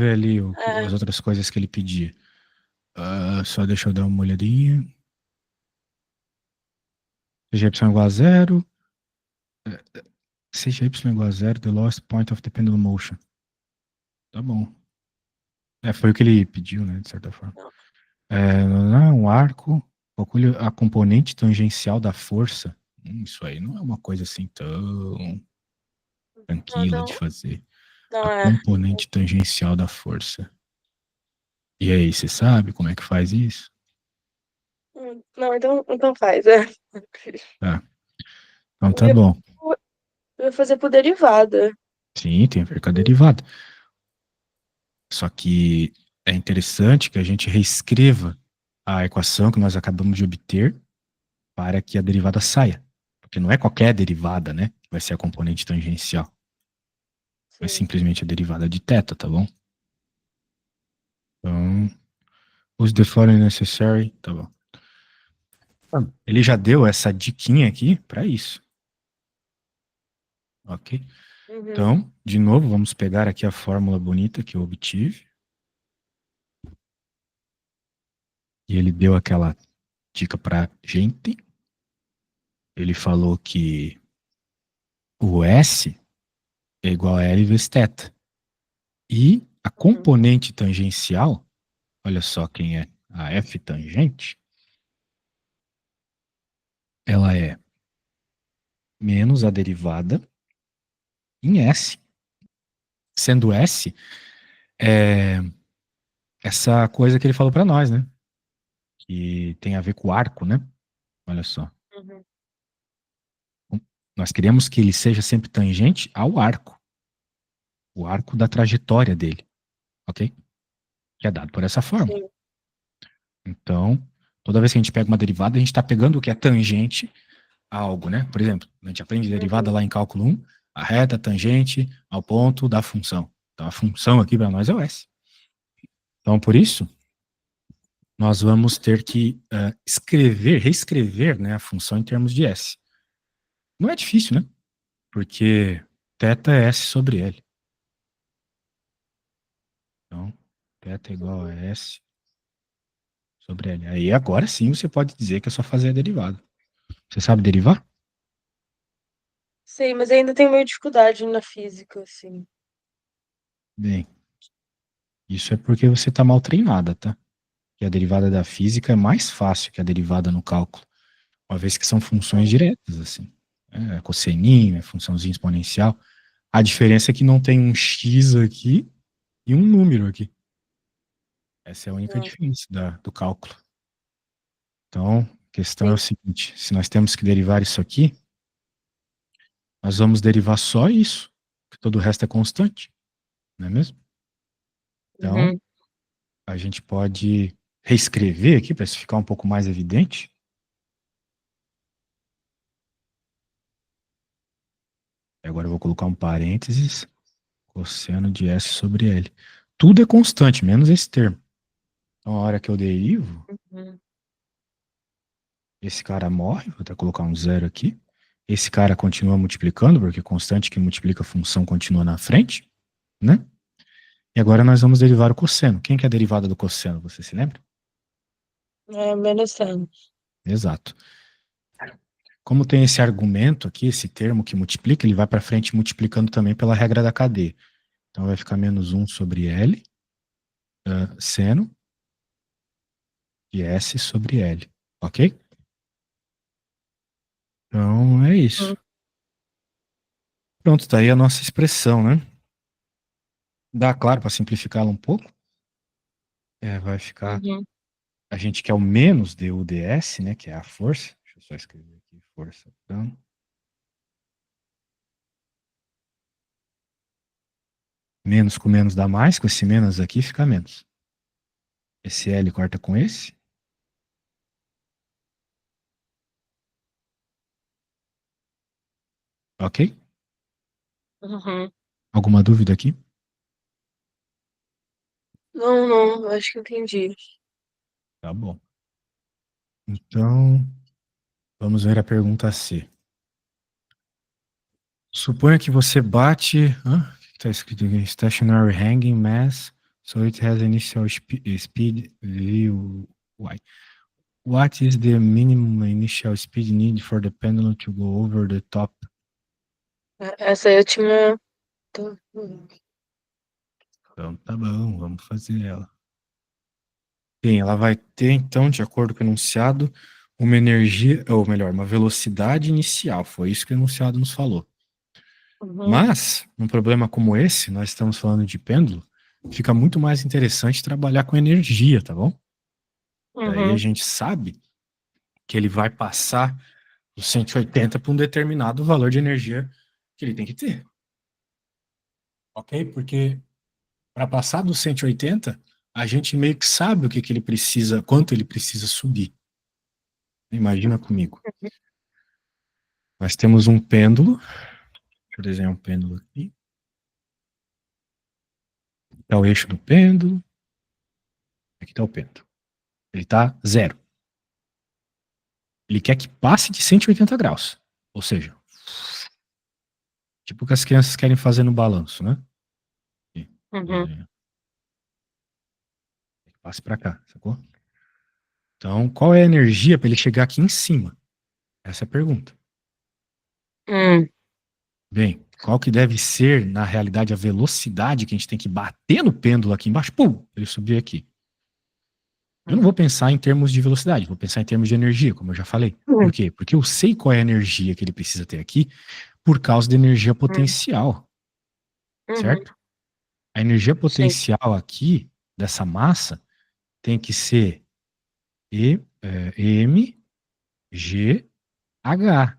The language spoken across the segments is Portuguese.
ver ali É, as outras coisas que ele pedia. Só deixa eu dar uma olhadinha. CGY igual a zero. CGY igual a zero, the lowest point of the pendulum motion. Tá bom. Foi o que ele pediu, né, de certa forma. não, Um arco, calcule a componente tangencial da força. Isso aí não é uma coisa assim tão tranquila de então, fazer. A não é. componente tangencial da força. E aí, você sabe como é que faz isso? Não, então faz, é. Tá. Então Eu tá ia, bom. eu ia fazer por derivada. Sim, tem a ver com a derivada. Só que é interessante que a gente reescreva a equação que nós acabamos de obter para que a derivada saia. Porque não é qualquer derivada, né? Que vai ser a componente tangencial. É Sim. simplesmente a derivada de θ, tá bom? Então, use the following necessary, tá bom. Ele já deu essa diquinha aqui para isso, ok? Uhum. Então, de novo, vamos pegar aqui a fórmula bonita que eu obtive. E ele deu aquela dica pra gente. Ele falou que o S é igual a L vezes θ. E a Uhum. componente tangencial, olha só quem é a F tangente, ela é menos a derivada em S. Sendo S, é essa coisa que ele falou para nós, né? Que tem a ver com o arco, né? Olha só. Uhum. Nós queremos que ele seja sempre tangente ao arco, o arco da trajetória dele, ok? Que é dado por essa fórmula. Sim. Então, toda vez que a gente pega uma derivada, a gente está pegando o que é tangente a algo, né? Por exemplo, a gente aprende derivada Uhum. lá em cálculo 1, a reta tangente ao ponto da função. Então, a função aqui para nós é o S. Então, por isso, nós vamos ter que reescrever, né, a função em termos de S. Não é difícil, né? Porque θ é S sobre L. Então, θ é igual a Uhum. S sobre L. Aí agora sim você pode dizer que é só fazer a derivada. Você sabe derivar? Sei, mas ainda tenho meio dificuldade na física, assim. Bem, isso é porque você está mal treinada, tá? Que a derivada da física é mais fácil que a derivada no cálculo, uma vez que são funções Hum. diretas, assim. Cosseninho, funçãozinha exponencial. A diferença é que não tem um x aqui e um número aqui. Essa é a única Hum. diferença do cálculo. Então, a questão é o Sim. seguinte: se nós temos que derivar isso aqui, nós vamos derivar só isso, que todo o resto é constante, não é mesmo? Então, Uhum. a gente pode reescrever aqui para isso ficar um pouco mais evidente. Agora eu vou colocar um parênteses, cosseno de S sobre L. Tudo é constante, menos esse termo. Então, a hora que eu derivo, Uhum. esse cara morre, vou até colocar um zero aqui. Esse cara continua multiplicando, porque constante que multiplica a função continua na frente, né? E agora nós vamos derivar o cosseno. Quem que é a derivada do cosseno, você se lembra? É menos 100. Exato. Como tem esse argumento aqui, esse termo que multiplica, ele vai para frente multiplicando também pela regra da cadeia. Então vai ficar menos um sobre L, seno, de S sobre L. Ok? Então é Uhum. isso. Pronto, tá aí a nossa expressão, né? Dá, claro, para simplificá-la um pouco. Vai ficar. Uhum. A gente quer o menos du ds, né? Que é a força. Deixa eu só escrever aqui, força. Então, menos com menos dá mais, com esse menos aqui fica menos. Esse L corta com esse. Ok? Uhum. Alguma dúvida aqui? Não, não, acho que entendi. Tá bom. Então, vamos ver a pergunta C. Suponha que você bate. O que está escrito aqui? Stationary hanging mass So it has initial speed v. Y. What is the minimum initial speed need for the pendulum to go over the top? Essa aí eu tinha. Então, tá bom, vamos fazer ela. Bem, ela vai ter, então, de acordo com o enunciado, uma energia, ou melhor, uma velocidade inicial. Foi isso que o enunciado nos falou. Uhum, Mas, num problema como esse, nós estamos falando de pêndulo, fica muito mais interessante trabalhar com energia, tá bom? Daí a uhum, gente sabe que ele vai passar dos 180 para um determinado valor de energia que ele tem que ter. Ok? Porque para passar dos 180, a gente meio que sabe o que, que ele precisa, quanto ele precisa subir. Imagina comigo. Nós temos um pêndulo. Deixa eu desenhar um pêndulo aqui. É o eixo do pêndulo. Aqui está o pêndulo. Ele está zero. Ele quer que passe de 180 graus. Ou seja, tipo o que as crianças querem fazer no balanço, né? Aqui, uhum, desenho. Passe para cá, sacou? Então, qual é a energia para ele chegar aqui em cima? Essa é a pergunta. hum, Bem, qual que deve ser, na realidade, a velocidade que a gente tem que bater no pêndulo aqui embaixo? Pum! Ele subir aqui. Eu não vou pensar em termos de velocidade, vou pensar em termos de energia, como eu já falei. Por hum, quê? Porque eu sei qual é a energia que ele precisa ter aqui por causa da energia hum, potencial, uhum, certo? A energia sim. potencial aqui, dessa massa, tem que ser M, G, H.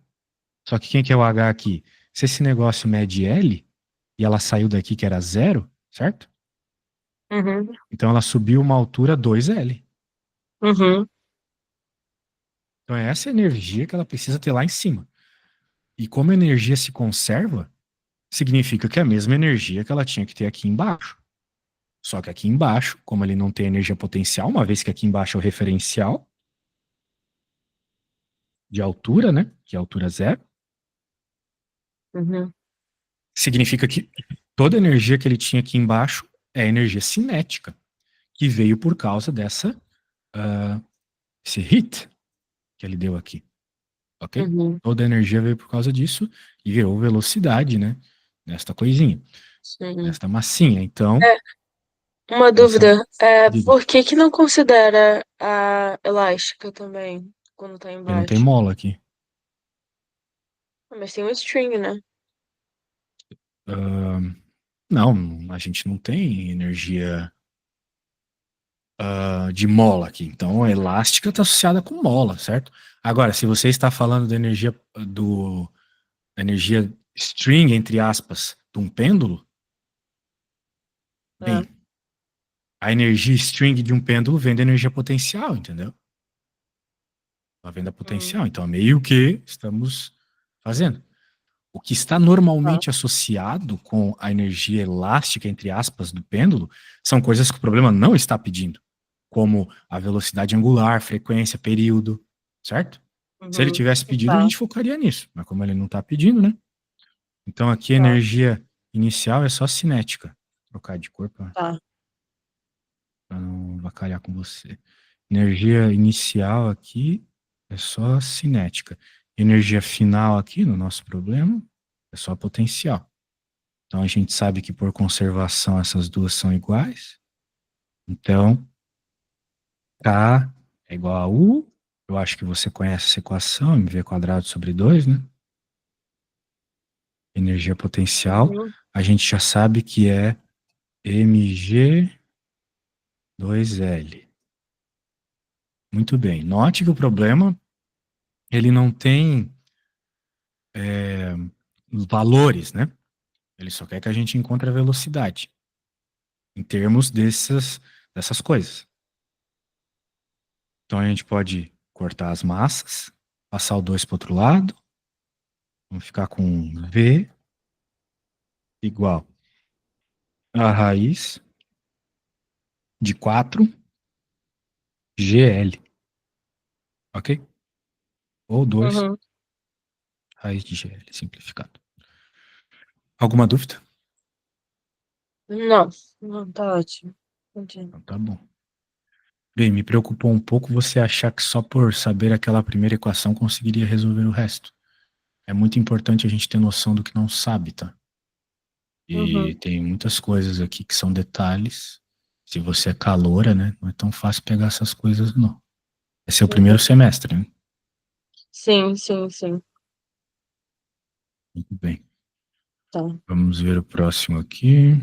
Só que quem que é o H aqui? Se esse negócio mede L, e ela saiu daqui que era zero, certo? Uhum, Então ela subiu uma altura 2L. uhum, Então é essa energia que ela precisa ter lá em cima. E como a energia se conserva, significa que é a mesma energia que ela tinha que ter aqui embaixo. Só que aqui embaixo, como ele não tem energia potencial, uma vez que aqui embaixo é o referencial de altura, né? Que é a altura zero, uhum, significa que toda a energia que ele tinha aqui embaixo é energia cinética, que veio por causa esse hit que ele deu aqui, ok? uhum, Toda a energia veio por causa disso e virou velocidade, né? Nesta coisinha, sim. nesta massinha. Então, É, uma essa. dúvida, Diga, por que que não considera a elástica também, quando tá porque não tem embaixo? mola aqui. Ah, mas tem um string, né? Ah, não, a gente não tem energia de mola aqui. Então, a elástica está associada com mola, certo? Agora, se você está falando da energia string, entre aspas, de um pêndulo, É. bem, a energia string de um pêndulo vem da energia potencial, entendeu? Ela vem da Hum, potencial. Então, é meio que estamos fazendo. O que está tá. normalmente associado com a energia elástica, entre aspas, do pêndulo, são coisas que o problema não está pedindo, como a velocidade angular, frequência, período, certo? Se ele Uhum, tivesse pedido, a tá, gente focaria nisso, mas como ele não está pedindo, né? Então aqui a tá, energia inicial é só cinética. Vou trocar de cor para tá. não vacalhar com você. Energia inicial aqui é só cinética. Energia final aqui, no nosso problema, é só potencial. Então a gente sabe que por conservação essas duas são iguais. Então, K é igual a U. Eu acho que você conhece essa equação, mv quadrado sobre 2, né? Energia potencial. Uhum, A gente já sabe que é mg 2L. Muito bem. Note que o problema, ele não tem valores, né? Ele só quer que a gente encontre a velocidade em termos dessas coisas. Então a gente pode cortar as massas, passar o 2 para o outro lado, vamos ficar com V igual a raiz de 4 GL, ok? Ou 2 uhum. raiz de GL, simplificado. Alguma dúvida? Não, não, tá ótimo. Entendi. Então tá bom. Bem, me preocupou um pouco você achar que só por saber aquela primeira equação conseguiria resolver o resto. É muito importante a gente ter noção do que não sabe, tá? E Uhum. tem muitas coisas aqui que são detalhes. Se você é caloura, né? Não é tão fácil pegar essas coisas, não. Esse é o primeiro Uhum. semestre, né? Sim, sim, sim. Muito bem. Tá. Vamos ver o próximo aqui.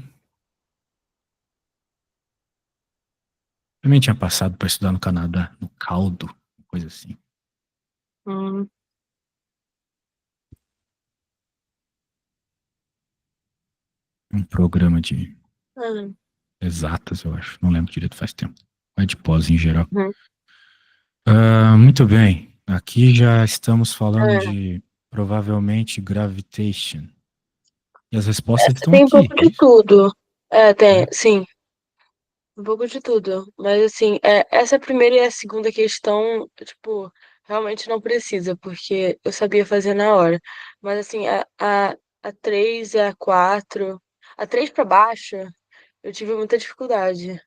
Também tinha passado para estudar no Canadá, no Caldo, coisa assim. Hum. Um programa de Hum. exatas, eu acho. Não lembro direito, faz tempo. É de pós em geral. Uhum. Muito bem. Aqui já estamos falando É. de provavelmente gravitation. E as respostas Essa estão tem um aqui, pouco é de isso? tudo. É, tem, É, sim, um pouco de tudo. Mas assim, essa primeira e a segunda questão, tipo, realmente não precisa, porque eu sabia fazer na hora. Mas assim, a 3 e a 4, a 3 pra baixo, eu tive muita dificuldade.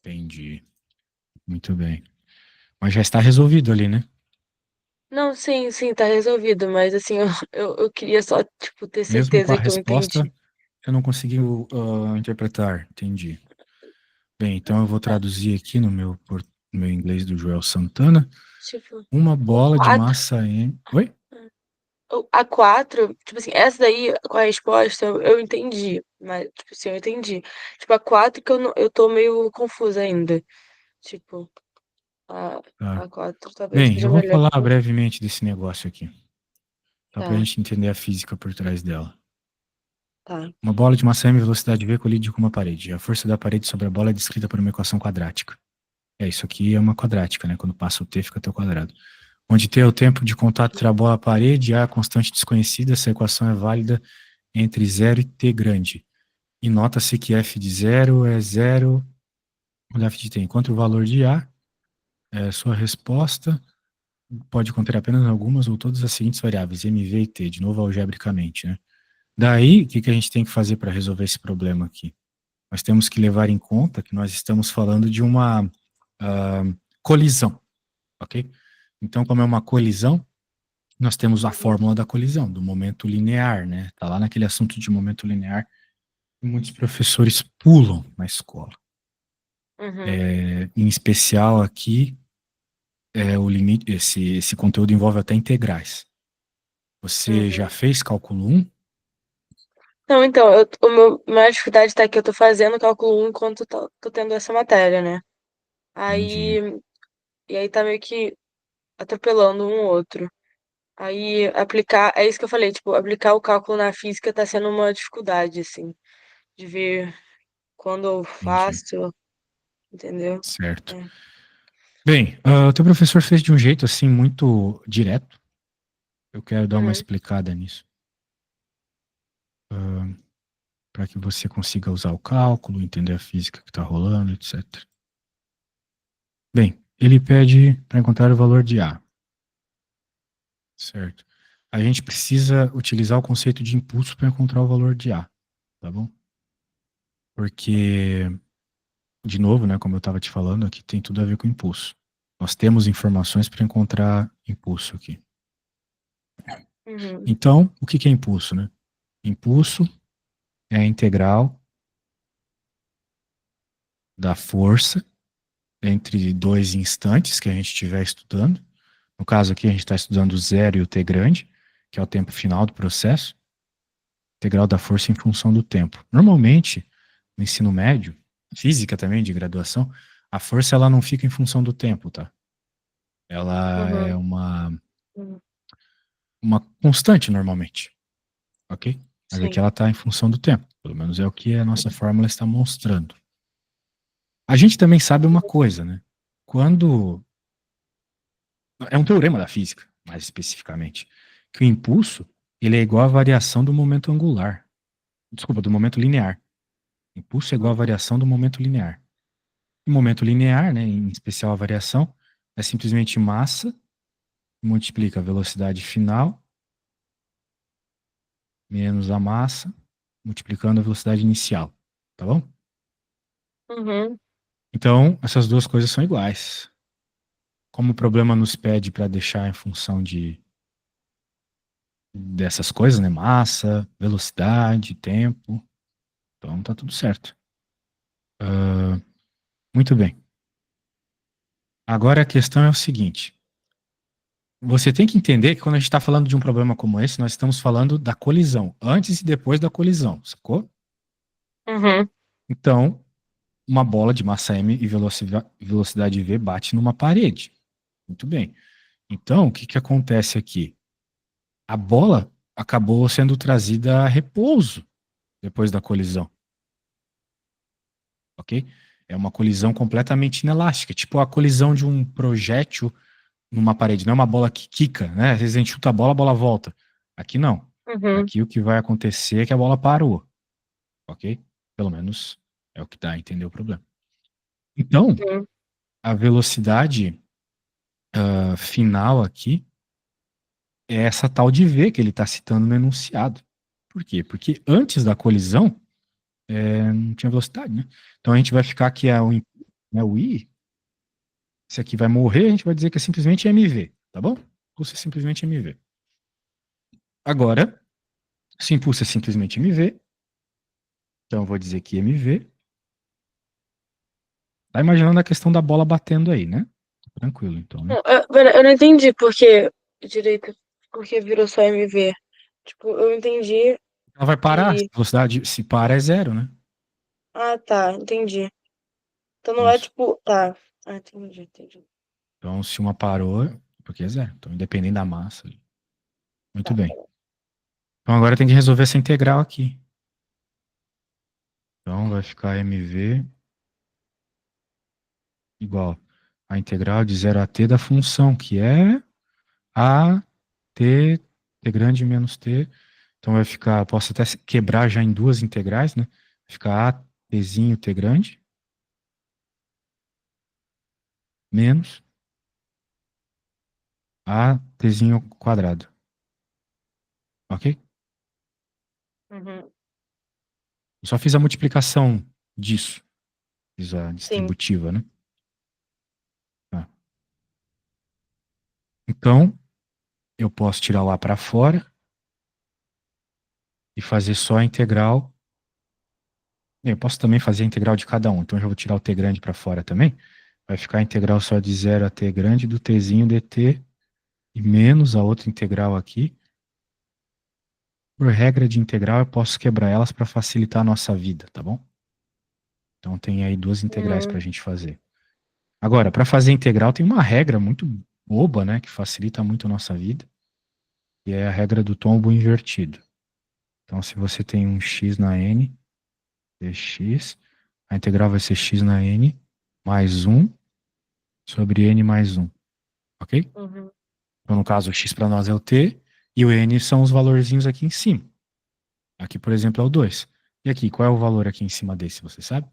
entendi. Muito bem. Mas já está resolvido ali, né? Não, sim, sim, tá resolvido, mas assim, eu queria só, tipo, ter Mesmo com a certeza que eu resposta, entendi. eu não consegui interpretar. Entendi. Bem, então eu vou traduzir aqui no meu inglês do Joel Santana. Tipo, Uma o bola de 4. massa M. Oi? A 4, tipo assim, essa daí com a resposta eu entendi, mas, tipo assim, eu entendi. Tipo, a 4 que eu, não, eu tô meio confusa ainda. Tipo, a, Tá. a 4 talvez Bem, seja eu vou melhor. falar brevemente desse negócio aqui, só para a Tá, gente entender a física por trás dela. tá. Uma bola de massa m velocidade v colide com uma parede. A força da parede sobre a bola é descrita por uma equação quadrática. Isso aqui é uma quadrática, né? Quando passa o t, fica t ao quadrado. Onde t é o tempo de contato entre a bola e a parede e a constante desconhecida, essa equação é válida entre zero e t grande. E nota-se que f de zero é zero, o f de t, enquanto o valor de a é sua resposta pode conter apenas algumas ou todas as seguintes variáveis, m, v e t, de novo algebricamente, né? Daí, o que que a gente tem que fazer para resolver esse problema aqui? Nós temos que levar em conta que nós estamos falando de uma colisão, ok? Então, como é uma colisão, nós temos a Uhum, fórmula da colisão, do momento linear, né? Tá lá naquele assunto de momento linear que muitos professores pulam na escola. uhum, Em especial aqui, o limite, esse conteúdo envolve até integrais. Você já uhum. fez cálculo um? Não, então, minha dificuldade tá que eu tô fazendo cálculo 1 enquanto tô tendo essa matéria, né? Entendi, Aí, e aí tá meio que atropelando um outro. Aí aplicar, é isso que eu falei, tipo, aplicar o cálculo na física tá sendo uma dificuldade, assim, de ver quando eu entendi. faço, entendeu? Certo. É. Bem, o teu professor fez de um jeito assim muito direto. Eu quero dar uma Uhum, explicada nisso, para que você consiga usar o cálculo, entender a física que está rolando, etc. Bem, ele pede para encontrar o valor de A, certo? A gente precisa utilizar o conceito de impulso para encontrar o valor de A, tá bom? Porque, de novo, né, como eu estava te falando, aqui tem tudo a ver com impulso. Nós temos informações para encontrar impulso aqui. uhum, Então, o que que é impulso, né? Impulso é a integral da força entre dois instantes que a gente estiver estudando. No caso aqui, a gente está estudando o zero e o t grande, que é o tempo final do processo. Integral da força em função do tempo. Normalmente, no ensino médio, física também, de graduação, a força ela não fica em função do tempo, tá? Ela é uhum, uhum. uma constante normalmente, ok? Mas aqui Sim. ela está em função do tempo. Pelo menos é o que a nossa fórmula está mostrando. A gente também sabe uma coisa, né? Quando é um teorema da física, mais especificamente, que o impulso ele é igual à variação do momento angular. Desculpa, do momento linear. Impulso é igual à Uhum, variação do momento linear. O momento linear, né, em especial a variação, é simplesmente massa multiplica a velocidade final menos a massa multiplicando a velocidade inicial. Tá bom? Uhum. Então, essas duas coisas são iguais. Como o problema nos pede para deixar em função dessas coisas, né? Massa, velocidade, tempo. Então tá tudo certo. Ah, muito bem. Agora a questão é o seguinte: você tem que entender que quando a gente está falando de um problema como esse, nós estamos falando da colisão, antes e depois da colisão, sacou? Uhum. Então, uma bola de massa m e velocidade v bate numa parede. Muito bem. Então, o que que acontece aqui? A bola acabou sendo trazida a repouso depois da colisão, ok? É uma colisão completamente inelástica, tipo a colisão de um projétil numa parede, não é uma bola que quica, né? Às vezes a gente chuta a bola volta. Aqui não. Uhum. Aqui o que vai acontecer é que a bola parou, ok? Pelo menos é o que dá a entender o problema. Então, Uhum. a velocidade final aqui é essa tal de V que ele está citando no enunciado. Por quê? Porque antes da colisão não tinha velocidade, né? Então a gente vai ficar aqui o I, esse aqui vai morrer, a gente vai dizer que é simplesmente MV, tá bom? Impulso é simplesmente MV. Agora, se impulso é simplesmente MV, então eu vou dizer que MV. Tá imaginando a questão da bola batendo aí, né? Tranquilo, então, né? Não, eu não entendi por que direito, por que virou só MV. Tipo, eu entendi Ela vai parar, que. velocidade, se para, é zero, né? Ah, tá, entendi. Então não é Isso. tipo. Tá. Ah, entendi. Então, se uma parou, porque é zero. Então, independente da massa. Muito Tá, tá bem. bom. Então, agora tem que resolver essa integral aqui. Então, vai ficar mv igual a integral de zero a t da função, que é a t, t grande menos t. Então, vai ficar, posso até quebrar já em duas integrais, né? Vai ficar a tzinho t grande menos a tzinho quadrado. Ok? Uhum. Eu só fiz a multiplicação disso. Fiz a Sim. distributiva, né? Tá. Então, eu posso tirar o A para fora e fazer só a integral. Eu posso também fazer a integral de cada um. Então, eu já vou tirar o T grande para fora também. Vai ficar a integral só de zero a T grande do Tzinho dt e menos a outra integral aqui. Por regra de integral, eu posso quebrar elas para facilitar a nossa vida, tá bom? Então, tem aí duas integrais para a Uhum. gente fazer. Agora, para fazer integral, tem uma regra muito boba, né? Que facilita muito a nossa vida. E é a regra do tombo invertido. Então, se você tem um x na n, dx, a integral vai ser x na n mais um sobre n mais um, ok? Uhum. Então, no caso, o x para nós é o t e o n são os valorzinhos aqui em cima. Aqui, por exemplo, é o 2. E aqui, qual é o valor aqui em cima desse, você sabe?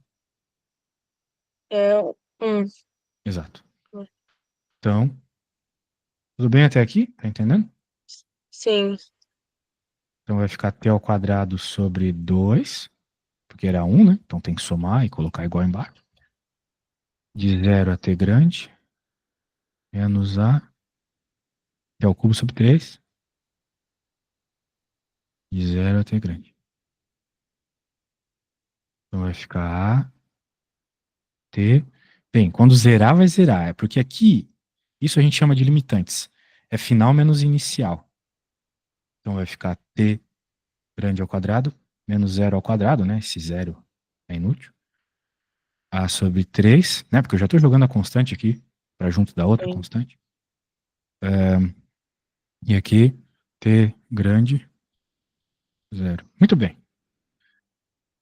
É. Exato. Então, tudo bem até aqui? Tá entendendo? Sim. Então, vai ficar t ao quadrado sobre 2, porque era um, né? Então, tem que somar e colocar igual embaixo. De zero a t grande, menos a t ao cubo sobre 3, de zero a t grande. Então vai ficar A, T. Bem, quando zerar, vai zerar. É porque aqui, isso a gente chama de limitantes. É final menos inicial. Então vai ficar T grande ao quadrado, menos zero ao quadrado, né? Esse zero é inútil. A sobre 3, né? Porque eu já estou jogando a constante aqui, para junto da outra Sim. constante. E aqui, T grande, zero. Muito bem.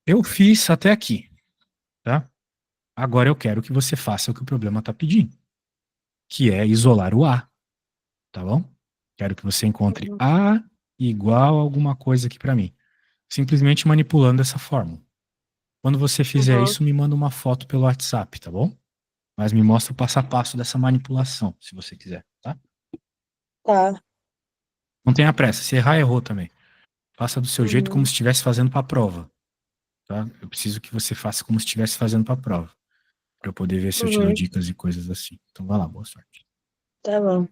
Eu fiz até aqui, tá? Agora eu quero que você faça o que o problema está pedindo, que é isolar o A, tá bom? Quero que você encontre Uhum. A igual a alguma coisa aqui para mim. Simplesmente manipulando essa fórmula. Quando você fizer Uhum. isso, me manda uma foto pelo WhatsApp, tá bom? Mas me mostra o passo a passo dessa manipulação, se você quiser, tá? Tá. Não tenha pressa. Se errar, errou também. Faça do seu jeito como Uhum. se estivesse fazendo para a prova. tá? Eu preciso que você faça como se estivesse fazendo para a prova, para eu poder ver se eu te dou Uhum, dicas e coisas assim. Então vai lá, boa sorte. tá bom.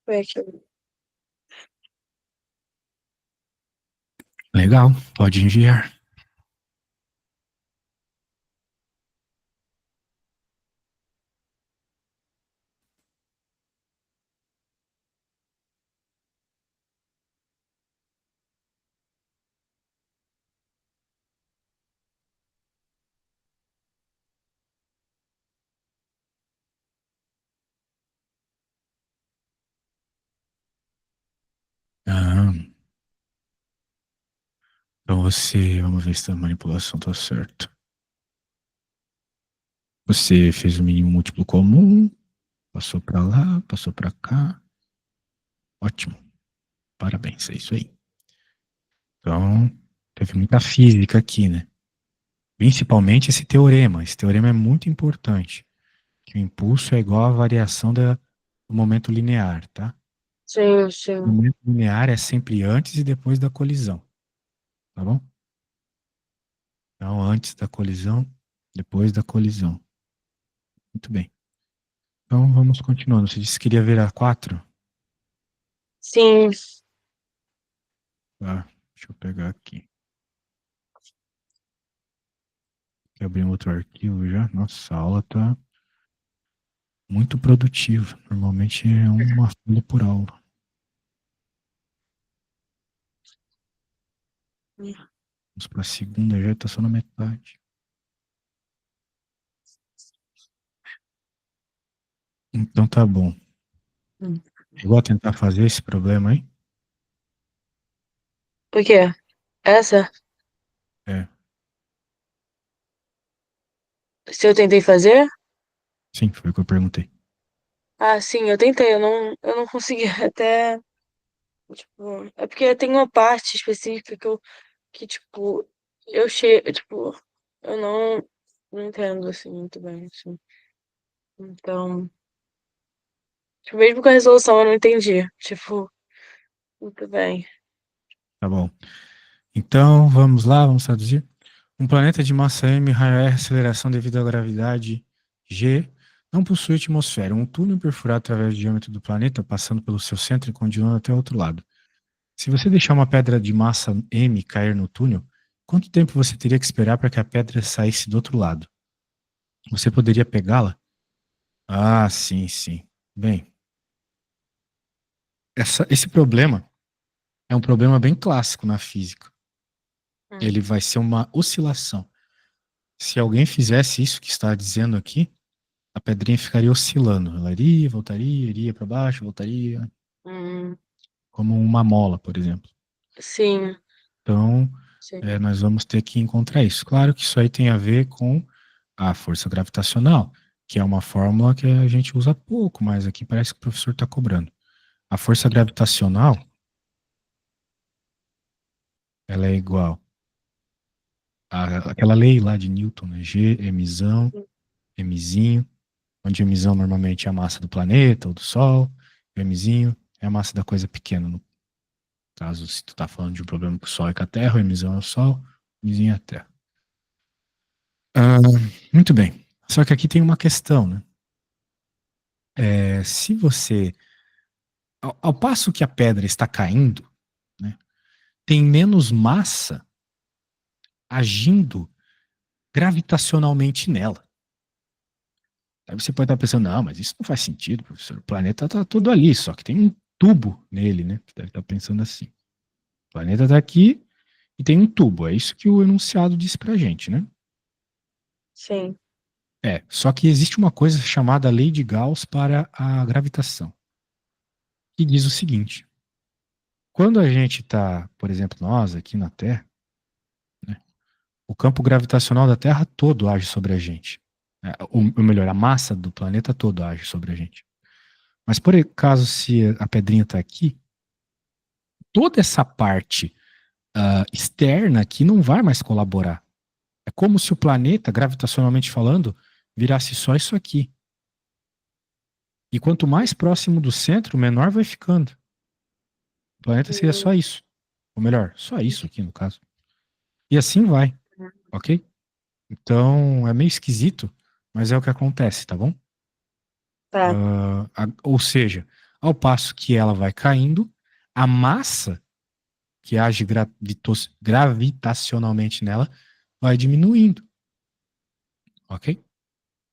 Foi aqui. Legal, pode enviar. Ah, então vamos ver se a manipulação tá certa. Você fez o mínimo múltiplo comum, passou para lá, passou para cá. Ótimo, parabéns, é isso aí. Então, teve muita física aqui, né? Principalmente esse teorema. Esse teorema é muito importante. Que o impulso é igual à variação do momento linear, tá? Sim, O sim. momento linear é sempre antes e depois da colisão, tá bom? Então, antes da colisão, depois da colisão. Muito bem. Então, vamos continuando. Você disse que queria ver a 4? Sim, Tá, deixa eu pegar aqui. Quer abrir um outro arquivo já? Nossa, a aula tá muito produtiva. Normalmente é uma folha por aula. Vamos para a segunda, já está só na metade. Então tá bom. Eu vou tentar fazer esse problema aí. o quê? Essa? É, Se eu tentei fazer? sim, foi o que eu perguntei. Ah, sim, eu tentei, eu não consegui até, tipo, é porque tem uma parte específica que tipo, eu chego, tipo, eu não entendo, assim, muito bem, assim. Então, tipo, mesmo com a resolução eu não entendi, tipo, muito bem. Tá bom. Então vamos lá, vamos traduzir. Um planeta de massa m, raio R, aceleração devido à gravidade g, não possui atmosfera. Um túnel perfurado através do diâmetro do planeta, passando pelo seu centro e continuando até o outro lado. Se você deixar uma pedra de massa m cair no túnel, quanto tempo você teria que esperar para que a pedra saísse do outro lado? Você poderia pegá-la? Ah, sim, sim. Bem, esse problema é um problema bem clássico na física. Hum, Ele vai ser uma oscilação. Se alguém fizesse isso que está dizendo aqui, a pedrinha ficaria oscilando. Ela iria, voltaria, iria para baixo, voltaria, hum, como uma mola, por exemplo. sim, Então, sim. nós vamos ter que encontrar isso. Claro que isso aí tem a ver com a força gravitacional, que é uma fórmula que a gente usa pouco, mas aqui parece que o professor está cobrando. A força gravitacional, ela é igual àquela lei lá de Newton, né? G, mzão, mzinho, onde mzão normalmente é a massa do planeta ou do Sol, e mzinho é a massa da coisa pequena. No caso, se tu tá falando de um problema com o Sol e com a Terra, o mzão é o Sol, o mzinho é a Terra. Ah, muito bem. Só que aqui tem uma questão, né? Se você, ao passo que a pedra está caindo, né, tem menos massa agindo gravitacionalmente nela. Aí você pode estar pensando, não, mas isso não faz sentido, professor. O planeta está todo ali, só que tem um tubo nele, né? Você deve estar pensando assim. O planeta está aqui e tem um tubo. É isso que o enunciado disse pra gente, né? Sim. Só que existe uma coisa chamada lei de Gauss para a gravitação, que diz o seguinte: quando a gente está, por exemplo, nós aqui na Terra, né, o campo gravitacional da Terra todo age sobre a gente. Ou melhor, a massa do planeta todo age sobre a gente. Mas por acaso, se a pedrinha está aqui, toda essa parte externa aqui não vai mais colaborar. É como se o planeta, gravitacionalmente falando, virasse só isso aqui. E quanto mais próximo do centro, menor vai ficando. O planeta seria só Hum, isso. Ou melhor, só isso aqui no caso. E assim vai, ok? Então é meio esquisito, mas é o que acontece, tá bom? tá. Ou seja, ao passo que ela vai caindo, a massa que age gravitacionalmente nela vai diminuindo, ok?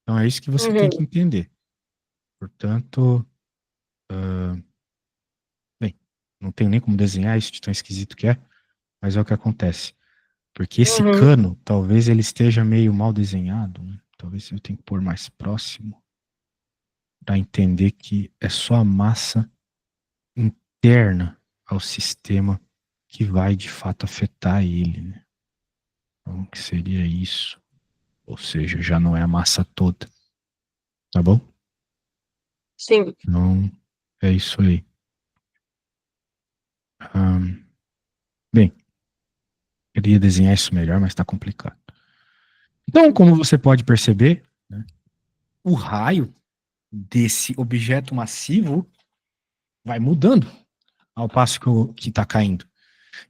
Então é isso que você tem que Uhum. entender. Portanto, uh, bem, não tenho nem como desenhar isso de tão esquisito que é, mas é o que acontece. Porque esse Uhum. cano, talvez ele esteja meio mal desenhado, né? Talvez eu tenha que pôr mais próximo para entender que é só a massa interna ao sistema que vai de fato afetar ele, né? Então, o que seria isso? Ou seja, já não é a massa toda, tá bom? Sim. Então, é isso aí. Ahn, bem, queria desenhar isso melhor, mas está complicado. Então, como você pode perceber, né, o raio desse objeto massivo vai mudando ao passo que está caindo.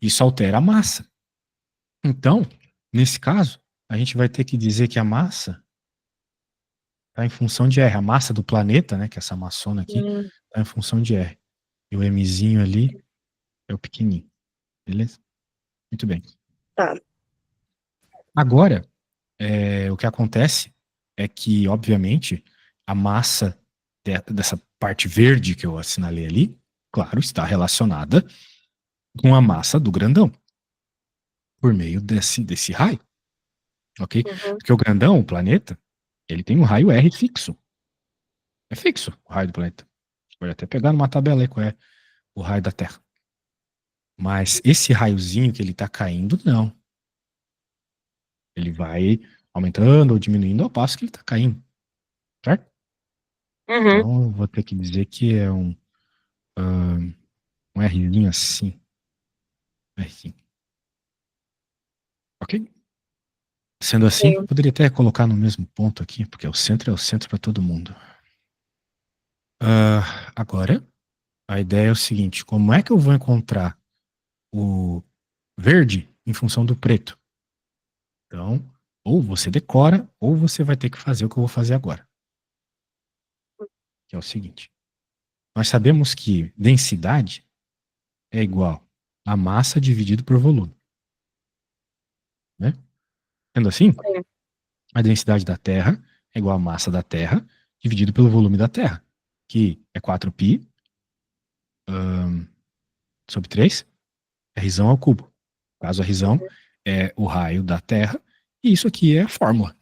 Isso altera a massa. Então, nesse caso, a gente vai ter que dizer que a massa está em função de R. A massa do planeta, né, que é essa maçona aqui, Hum, está em função de R. E o Mzinho ali é o pequenininho. Beleza? Muito bem. tá. Agora, o que acontece é que, obviamente, a massa dessa parte verde que eu assinalei ali, claro, está relacionada com a massa do grandão, por meio desse raio, ok? Uhum. Porque o grandão, o planeta, ele tem um raio R fixo. É fixo o raio do planeta. Você pode até pegar numa tabela aí qual é o raio da Terra. Mas esse raiozinho que ele está caindo, não. Ele vai aumentando ou diminuindo ao passo que ele está caindo, certo? Uhum. Então, eu vou ter que dizer que é um Rzinho assim. Rzinho. Ok? Sendo assim, Sim. poderia até colocar no mesmo ponto aqui, porque o centro é o centro para todo mundo. Agora, a ideia é o seguinte: como é que eu vou encontrar o verde em função do preto? Então, ou você decora, ou você vai ter que fazer o que eu vou fazer agora. Que é o seguinte: nós sabemos que densidade é igual a massa dividido por volume, né? Sendo assim, Sim. a densidade da Terra é igual à massa da Terra dividido pelo volume da Terra, que é 4π sobre 3, Rzão ao cubo. Caso a Rzão Uhum. é o raio da Terra, e isso aqui é a fórmula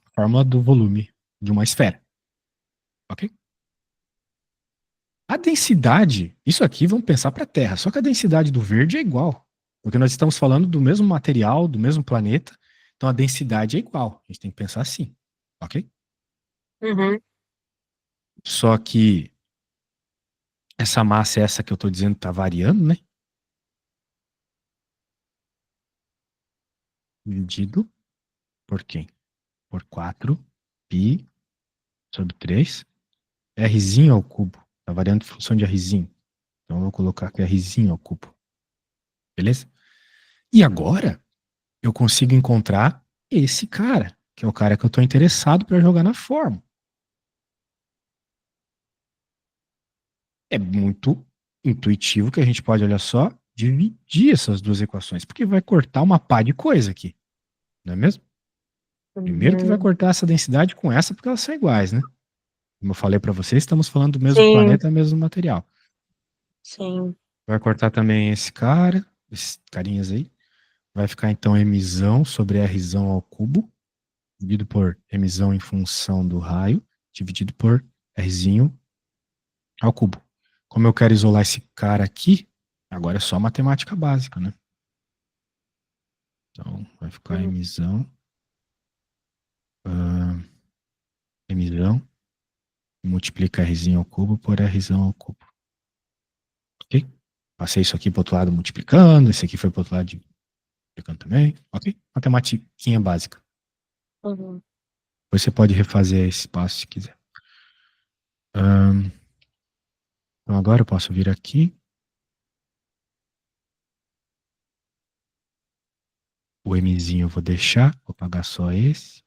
do volume de uma esfera, ok? A densidade, isso aqui vamos pensar para a Terra, só que a densidade do verde é igual, porque nós estamos falando do mesmo material, do mesmo planeta, então a densidade é igual. A gente tem que pensar assim, ok? Uhum. Só que essa massa, essa que eu estou dizendo, está variando, né? Dividido por quem? Por 4π sobre 3, Rzinho ao cubo. Está variando em função de Rzinho. Então eu vou colocar aqui Rzinho ao cubo. Beleza? E agora eu consigo encontrar esse cara, que é o cara que eu estou interessado para jogar na forma. É muito intuitivo que a gente pode, olha só, dividir essas duas equações, porque vai cortar uma pá de coisa aqui, não é mesmo? Primeiro que vai Uhum. cortar essa densidade com essa, porque elas são iguais, né? Como eu falei para vocês, estamos falando do mesmo Sim, planeta, mesmo material. sim. Vai cortar também esse cara, esses carinhas aí. Vai ficar então emissão sobre Rzão ao cubo, dividido por emissão em função do raio, dividido por Rzinho ao cubo. Como eu quero isolar esse cara aqui, agora é só matemática básica, né? Então, vai ficar Uhum. emissão, ah, emissão, multiplica Rzinho ao cubo por Rzão ao cubo. Ok? Passei isso aqui para o outro lado multiplicando, esse aqui foi para o outro lado multiplicando também. Ok? Matematiquinha básica. Uhum. Depois você pode refazer esse passo se quiser. Ahn, então agora eu posso vir aqui. O Mzinho eu vou deixar, vou pagar só esse.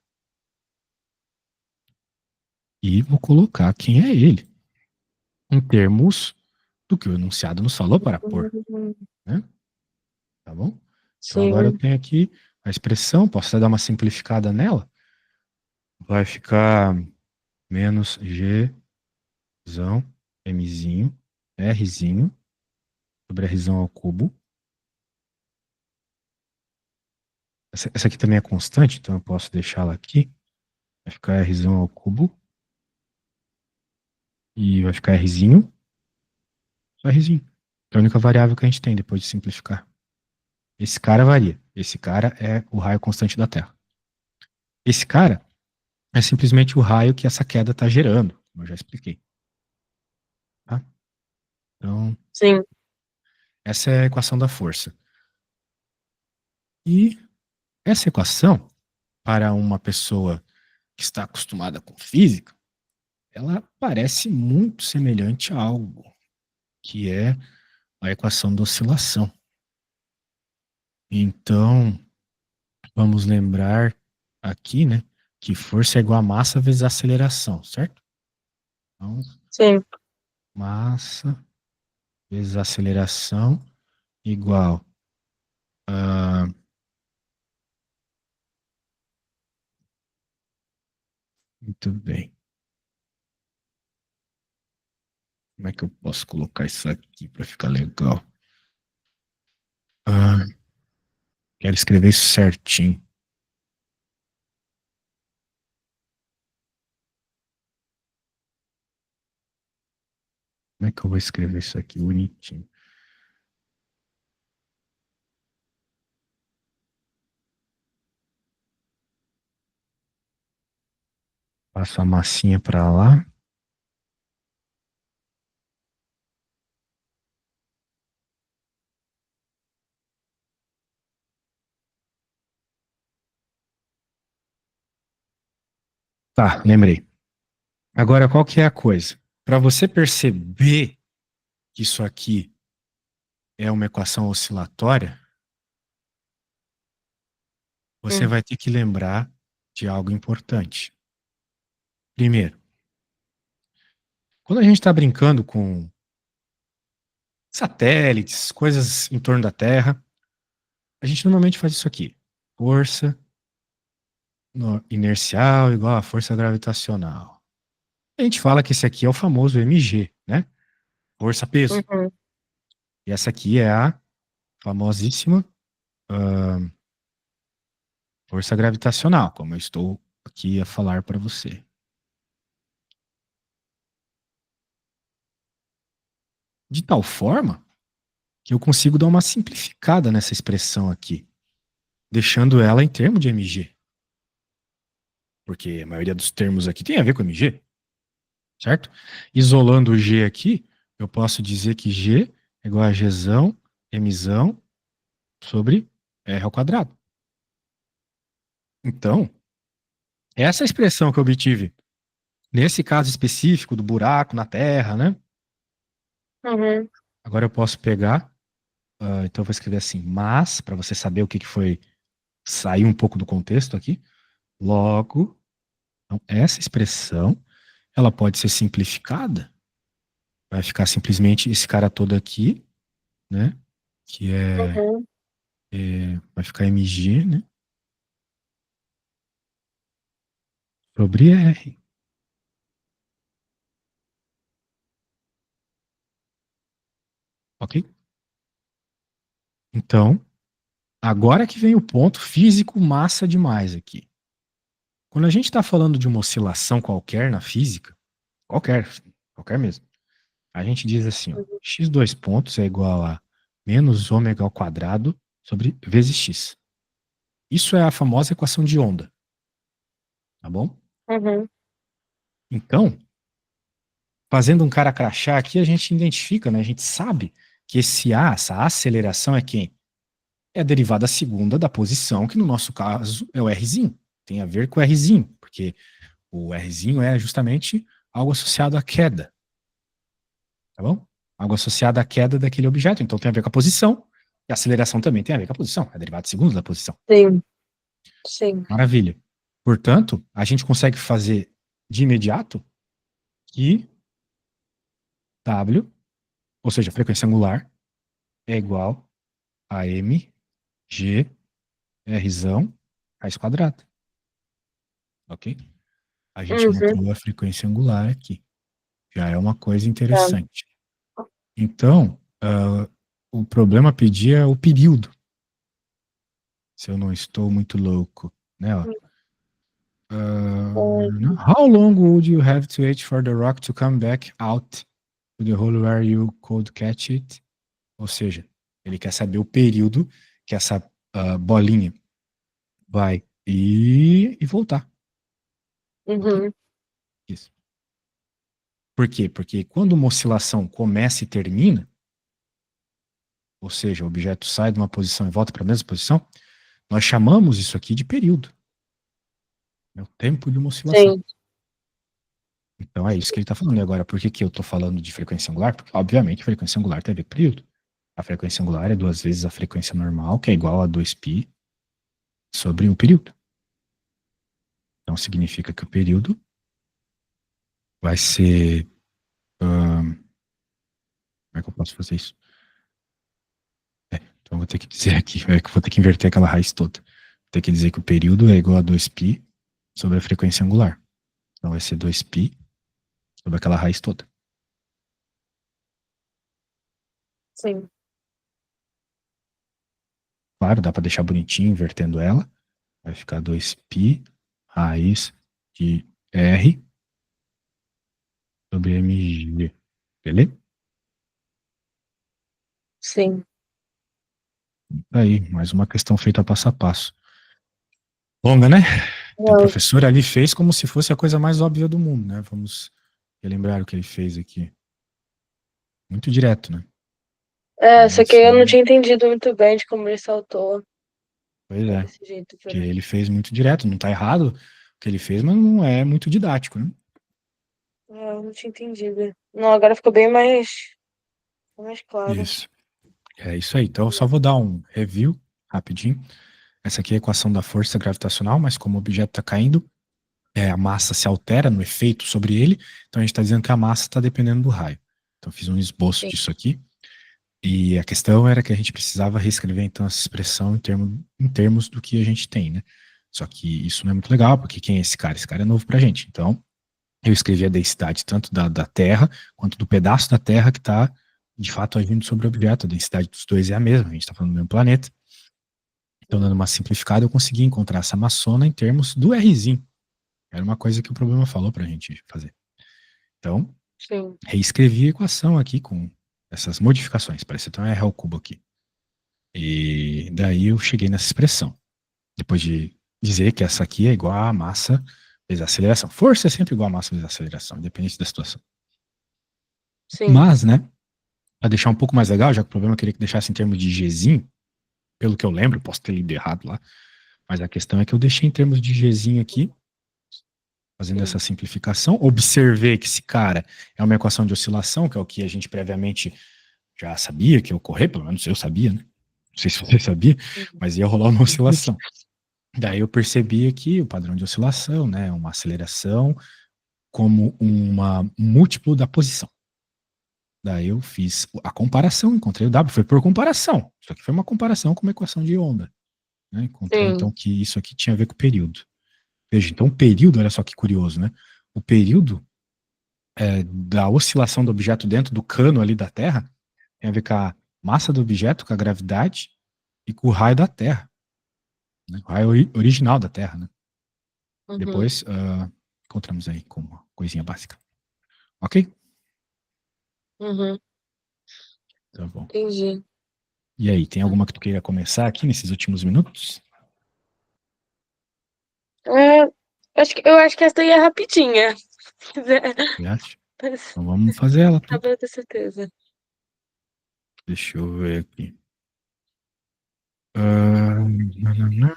E vou colocar quem é ele, em termos do que o enunciado nos falou para pôr, Uhum. né? Tá bom? Então agora eu Sim, tenho aqui a expressão, posso até dar uma simplificada nela. Vai ficar menos Gzão, Mzinho, Rzinho, sobre Rzão ao cubo. Essa aqui também é constante, então eu posso deixá-la aqui. Vai ficar Rzão ao cubo. E vai ficar Rzinho, só Rzinho. É a única variável que a gente tem depois de simplificar. Esse cara varia. Esse cara é o raio constante da Terra. Esse cara é simplesmente o raio que essa queda está gerando, como eu já expliquei. Tá? Então, sim. essa é a equação da força. E essa equação, para uma pessoa que está acostumada com física, ela parece muito semelhante a algo que é a equação da oscilação. Então, vamos lembrar aqui, né, que força é igual a massa vezes aceleração, certo? Então, Sim. massa vezes aceleração igual a. Muito bem. Como é que eu posso colocar isso aqui para ficar legal? Ah, quero escrever isso certinho. Como é que eu vou escrever isso aqui bonitinho? Passo a massinha para lá. Tá, lembrei. Agora, qual que é a coisa? Para você perceber que isso aqui é uma equação oscilatória, você Hum. vai ter que lembrar de algo importante. Primeiro, quando a gente está brincando com satélites, coisas em torno da Terra, a gente normalmente faz isso aqui. Força inercial igual a força gravitacional. A gente fala que esse aqui é o famoso mg, né? Força-peso. Uhum. E essa aqui é a famosíssima força gravitacional, como eu estou aqui a falar para você. De tal forma que eu consigo dar uma simplificada nessa expressão aqui, deixando ela em termo de mg. Porque a maioria dos termos aqui tem a ver com mg, certo? Isolando o g aqui, eu posso dizer que g é igual a gzão, mzão, sobre r ao quadrado. Então, essa expressão que eu obtive, nesse caso específico do buraco na Terra, né? Uhum. Agora eu posso pegar, então eu vou escrever assim, mas, para você saber o que foi, sair um pouco do contexto aqui, logo, então, essa expressão, ela pode ser simplificada, vai ficar simplesmente esse cara todo aqui, né? Que Uhum. vai ficar mg, né? Sobre r. Ok? Então, agora que vem o ponto físico massa demais aqui. Quando a gente está falando de uma oscilação qualquer na física, qualquer mesmo, a gente diz assim, ó, x dois pontos é igual a menos ômega ao quadrado sobre vezes x. Isso é a famosa equação de onda, tá bom? Uhum. Então, fazendo um cara crachá aqui, a gente identifica, né? A gente sabe que esse A, essa aceleração é quem? É a derivada segunda da posição, que no nosso caso é o Rzinho. Tem a ver com o Rzinho, porque o Rzinho é justamente algo associado à queda, tá bom? Algo associado à queda daquele objeto. Então tem a ver com a posição, e a aceleração também tem a ver com a posição, é a derivada segunda da posição. Sim, sim. Maravilha. Portanto, a gente consegue fazer de imediato que W, ou seja, a frequência angular, é igual a mg Rzão raiz quadrada. Ok? A gente Uhum. encontrou a frequência angular aqui. Já é uma coisa Tá. interessante. Então, o problema pedia o período. Se eu não estou muito louco, né? Ó. How long would you have to wait for the rock to come back out to the hole where you could catch it? Ou seja, ele quer saber o período que essa bolinha vai ir e voltar. Ok? Uhum. Isso. Por quê? Porque quando uma oscilação começa e termina, ou seja, o objeto sai de uma posição e volta para a mesma posição, nós chamamos isso aqui de período. É o tempo de uma oscilação. Sim. Então é isso que ele está falando. E agora, por que, que eu estou falando de frequência angular? Porque, obviamente, a frequência angular tem a ver com período. A frequência angular é duas vezes a frequência normal, que é igual a 2π sobre o período. Então significa que o período vai ser. Como é que eu posso fazer isso? Então eu vou ter que dizer aqui, é que eu vou ter que inverter aquela raiz toda. Vou ter que dizer que o período é igual a 2π sobre a frequência angular. Então vai ser 2π sobre aquela raiz toda. Sim. Claro, dá para deixar bonitinho invertendo ela. Vai ficar 2π raiz de R sobre mg. Beleza? Sim. Aí, mais uma questão feita passo a passo. Longa, né? Que a Não. professora ali fez como se fosse a coisa mais óbvia do mundo, né? Vamos relembrar o que ele fez aqui. Muito direto, né? É, Então, só que eu não assim, tinha entendido muito bem de como ele saltou pois pra é. desse jeito Que diferente. ele fez muito direto. Não tá errado o que ele fez, mas não é muito didático, né? É, eu não tinha entendido. Não, agora ficou bem mais claro. Isso. É isso aí. Então, eu só vou dar um review rapidinho. Essa aqui é a equação da força gravitacional, mas como o objeto está caindo, a massa se altera no efeito sobre ele, então a gente está dizendo que a massa está dependendo do raio. Então, eu fiz um esboço Sim, disso aqui. E a questão era que a gente precisava reescrever, então, essa expressão em termos do que a gente tem, né? Só que isso não é muito legal, porque quem é esse cara? Esse cara é novo pra gente. Então, eu escrevi a densidade tanto da Terra, quanto do pedaço da Terra que está, de fato, agindo sobre o objeto. A densidade dos dois é a mesma, a gente está falando do mesmo planeta. Então, dando uma simplificada, eu consegui encontrar essa maçona em termos do Rzinho. Era uma coisa que o problema falou pra gente fazer. Então, sim, reescrevi a equação aqui com essas modificações. Parece até um R ao cubo aqui. E daí eu cheguei nessa expressão. Depois de dizer que essa aqui é igual a massa vezes a aceleração. Força é sempre igual a massa vezes a aceleração, independente da situação. sim, Mas, né, para deixar um pouco mais legal, já que o problema eu queria que deixasse em termos de Gzinho, pelo que eu lembro, posso ter lido errado lá, mas a questão é que eu deixei em termos de Gzinho aqui, fazendo essa sim. simplificação. Observei que esse cara é uma equação de oscilação, que é o que a gente previamente já sabia que ia ocorrer, pelo menos eu sabia, né? Não sei se você sabia, Uhum. mas ia rolar uma oscilação. Daí eu percebi aqui o padrão de oscilação, né? Uma aceleração como um múltiplo da posição. Daí eu fiz a comparação, encontrei o W, foi por comparação. Isso aqui foi uma comparação com uma equação de onda. Né? Encontrei Sim, então que isso aqui tinha a ver com o período. Veja, então o período, olha só que curioso, né? O período da oscilação do objeto dentro do cano ali da Terra tem a ver com a massa do objeto, com a gravidade e com o raio da Terra, né? O raio original da Terra, né? Uhum, Depois encontramos aí com uma coisinha básica. Ok? uhum, Tá bom. entendi. E aí, tem alguma que tu queira começar aqui nesses últimos minutos? É, eu acho que essa daí é rapidinha. Se quiser, Você acha? mas Então vamos fazer ela dá tudo. pra ter certeza. Deixa eu ver aqui. Nananã.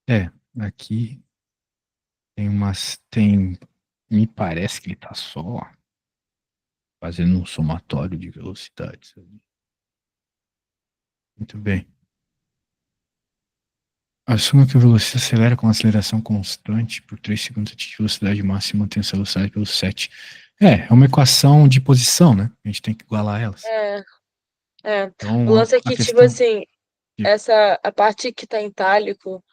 É, aqui tem umas. Tem. Me parece que ele tá só fazendo um somatório de velocidades. Muito bem. Assuma que a velocidade acelera com aceleração constante por 3 segundos atingir velocidade máxima e mantém essa velocidade pelo 7. É uma equação de posição, né? A gente tem que igualar elas. É, é. O Então, lance é a que, tipo questão. assim, a parte que tá em itálico,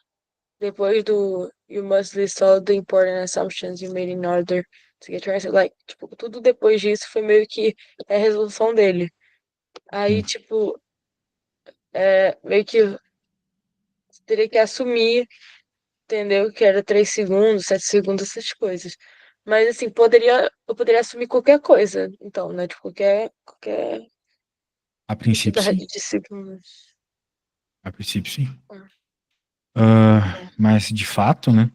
depois do You must list all the important assumptions you made in order to get your answer. Like, tipo, tudo depois disso foi meio que a resolução dele. Aí, Sim, tipo, meio que teria que assumir, entendeu? Que era 3 segundos, 7 segundos, essas coisas. Mas assim, eu poderia assumir qualquer coisa, então, né? Tipo, qualquer a princípio, quantidade sim. de segundos. A princípio, sim. Ah, é. Mas, de fato, né?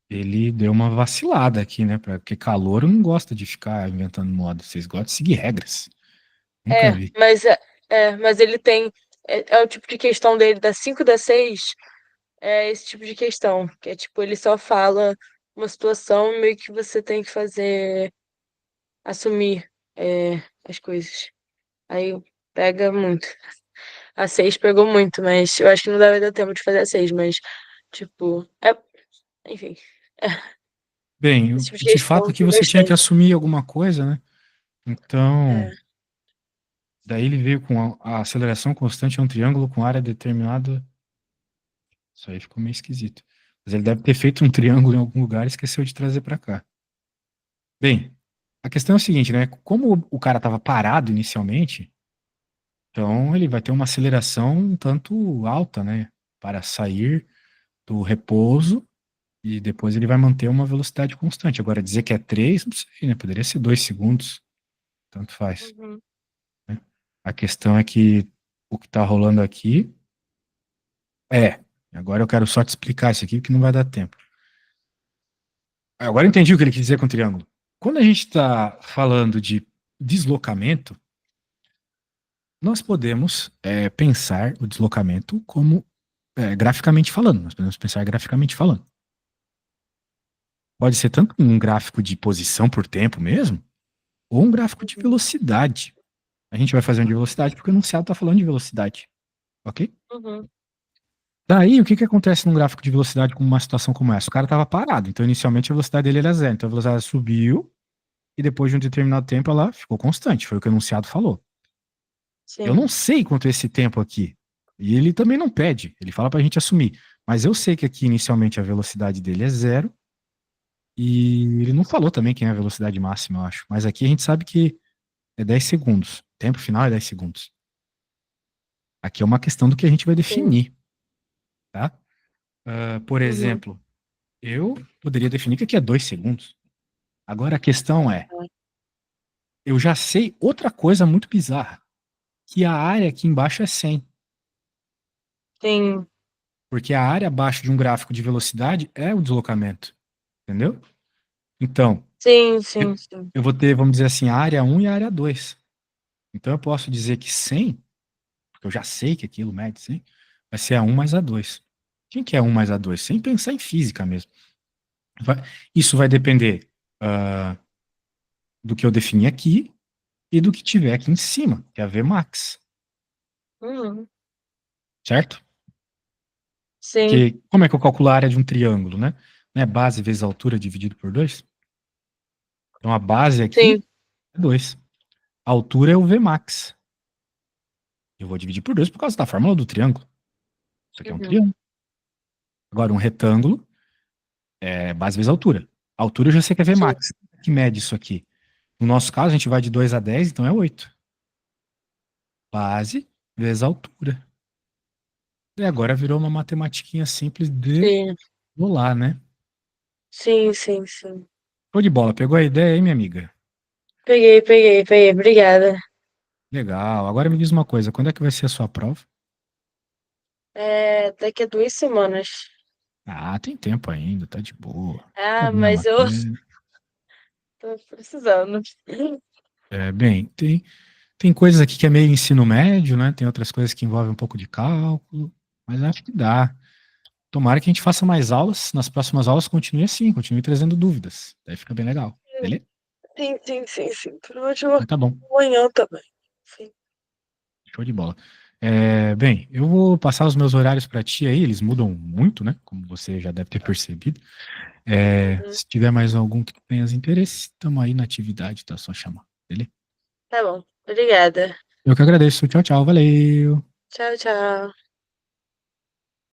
Ele deu uma vacilada aqui, né? Porque calor não gosta de ficar inventando moda. Vocês gostam de seguir regras. Nunca É, vi. mas ele tem. É o tipo de questão dele, das 5 das 6, é esse tipo de questão. Que é tipo, ele só fala uma situação meio que você tem que fazer, assumir as coisas. Aí pega muito. A 6 pegou muito, mas eu acho que não deve dar tempo de fazer a 6, mas, tipo, enfim, Bem, esse tipo de de fato questão aqui tem você tinha que bastante. assumir alguma coisa, né? Então, É, daí ele veio com a aceleração constante é um triângulo com área determinada. Isso aí ficou meio esquisito. Mas ele deve ter feito um triângulo em algum lugar e esqueceu de trazer para cá. Bem, a questão é o seguinte, né? Como o cara estava parado inicialmente, então ele vai ter uma aceleração um tanto alta, né? Para sair do repouso e depois ele vai manter uma velocidade constante. Agora, dizer que é 3, não sei, né? Poderia ser 2 segundos, tanto faz, uhum, né? A questão é que o que está rolando aqui é. Agora eu quero só te explicar isso aqui, porque não vai dar tempo. Agora eu entendi o que ele quis dizer com triângulo. Quando a gente está falando de deslocamento, nós podemos pensar o deslocamento como graficamente falando. Nós podemos pensar graficamente falando. Pode ser tanto um gráfico de posição por tempo mesmo, ou um gráfico de uhum, velocidade. A gente vai fazer um de velocidade porque o enunciado está falando de velocidade, ok? uhum, Daí, o que que acontece num gráfico de velocidade com uma situação como essa? O cara estava parado, então inicialmente a velocidade dele era zero, então a velocidade subiu e depois de um determinado tempo ela ficou constante, foi o que o enunciado falou. Eu sim, não sei quanto é esse tempo aqui, e ele também não pede, ele fala para a gente assumir, mas eu sei que aqui inicialmente a velocidade dele é zero, e ele não falou também quem é a velocidade máxima, eu acho, mas aqui a gente sabe que é 10 segundos, o tempo final é 10 segundos. Aqui é uma questão do que a gente vai sim, definir, tá? Por uhum, exemplo, eu poderia definir que aqui é 2 segundos. Agora a questão é, eu já sei outra coisa muito bizarra, que a área aqui embaixo é 100, sim, porque a área abaixo de um gráfico de velocidade é o deslocamento, entendeu? Então, sim, sim, eu sim, eu vou ter, vamos dizer assim, a área um e a área 2. Então eu posso dizer que 100, porque eu já sei que aquilo mede 100, vai ser a um mais a 2. Quem que é um mais a 2? Sem pensar em física mesmo. Vai- Isso vai depender ah, do que eu defini aqui e do que tiver aqui em cima, que é a Vmax, uhum, certo? sim, Que, como é que eu calculo a área de um triângulo, né? Não é base vezes altura dividido por 2? Então a base aqui sim, é 2. A altura é o Vmax. Eu vou dividir por 2 por causa da fórmula do triângulo. Isso aqui é um uhum, triângulo. Agora, um retângulo é base vezes altura. A altura eu já sei que é Sim, Vmax, que mede isso aqui. No nosso caso, a gente vai de 2 a 10, então é 8. Base vezes altura. E agora virou uma matematiquinha simples de sim, rolar, né? sim, sim, sim. Show de bola. Pegou a ideia aí, minha amiga? Peguei. Obrigada. Legal. Agora me diz uma coisa, quando é que vai ser a sua prova? Daqui a 2 semanas. Ah, tem tempo ainda, tá de boa. Ah, Problema. mas eu tô precisando. Bem, tem coisas aqui que é meio ensino médio, né? Tem outras coisas que envolvem um pouco de cálculo, mas acho que dá. Tomara que a gente faça mais aulas. Nas próximas aulas continue assim, continue trazendo dúvidas. Daí fica bem legal. Beleza? Sim. Provavelmente Então tá bom. amanhã também. Sim. Show de bola. Bem, eu vou passar os meus horários para ti aí, eles mudam muito, né? Como você já deve ter percebido. Uhum. Se tiver mais algum que tenhas interesse, estamos aí na atividade, tá? Só chamar. Beleza? Tá bom. Obrigada. Eu que agradeço. Tchau, tchau. Valeu. Tchau.